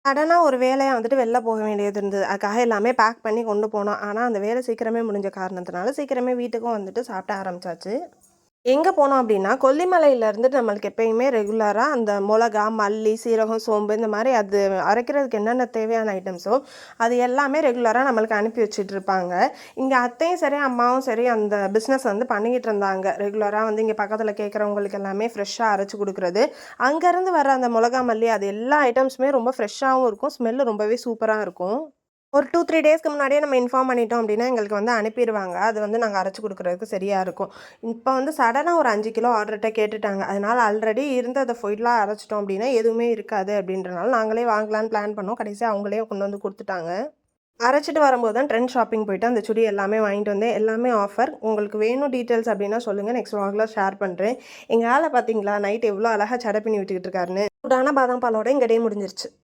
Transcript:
சடனா ஒரு வேலையா வந்துட்டு வெளில போக வேண்டியது இருந்தது. அதுக்காக எல்லாமே பேக் பண்ணி கொண்டு போனோம். ஆனா, அந்த வேலை சீக்கிரமே முடிஞ்ச காரணத்தினால, சீக்கிரமே வீட்டுக்கும் வந்துட்டு சாப்பிட ஆரம்பிச்சாச்சு. எங்க போனோம் அப்டின்னா, கொல்லிமலையிலருந்து நம்மளுக்கு எப்பயுமே ரெகுலரா அந்த மொளகா, மல்லி, சீரகம், சோம்பு இந்த மாரி அது அரைக்கிறதுக்கு என்னென்ன தேவையான ஐட்டம்ஸோ, அது எல்லாமே ரெகுலரா நம்மளுக்கு அனுப்பி வச்சுட்ருப்பாங்க. இங்க அத்தையும் சரி, அம்மாவும் சரி அந்த பிசினஸ் வந்து பண்ணிக்கிட்டு இருந்தாங்க. ரெகுலரா வந்து இங்க பக்கத்துல கேட்கறவங்களுக்கு எல்லாமே ஃப்ரெஷ்ஷா அரைச்சு குடுக்குறது. அங்கருந்து வர அந்த மொளகா, மல்லி அது எல்லா ஐட்டம்ஸுமே ரொம்ப ஃப்ரெஷ்ஷாவும் இருக்கும். ஸ்மெல்லு ரொம்பவே சூப்பரா இருக்கும். ஒரு 2, 3 டேஸ்க்கு முன்னாடியே நம்ம இன்ஃபார்ம் பண்ணிட்டோம் அப்டின்னா, எங்களுக்கு வந்து அனுப்பிருவாங்க. அது வந்து நாங்க அரைச்சு குடுக்குறதுக்கு சரியா இருக்கும். இப்ப வந்து சடனா ஒரு 5 கிலோ ஆர்டர்ட்ட கேட்டுட்டாங்க. அதனால ஆல்ரெடி இருந்தத ஃபுல்லா அரைச்சுட்டோம் அப்டின்னா, எதுவுமே இருக்காது அப்டின்றனால நாங்களே வாங்கலான்னு பிளான் பண்ணோம். கடைசியா அவங்களே கொண்டு வந்து குடுத்துட்டாங்க. அரைச்சுட்டு வரும்போது தான் ட்ரெண்ட் ஷாப்பிங் போயிட்டு அந்த சுடி எல்லாமே வாங்கிட்டு வந்தேன். எல்லாமே ஆஃபர். உங்களுக்கு வேணும் டீட்டெயில்ஸ் அப்டின்னா சொல்லுங்க. நெக்ஸ்ட் vlogல ஷேர் பண்றேன். எங்க ஆள பார்த்தீங்களா? நைட் எவ்ளோ அழகா ஜட பின்னி விட்டுக்கிட்டு இருக்காருன்னு. சூடான பாதாம் பாலோட எங்க டே முடிஞ்சிருச்சு.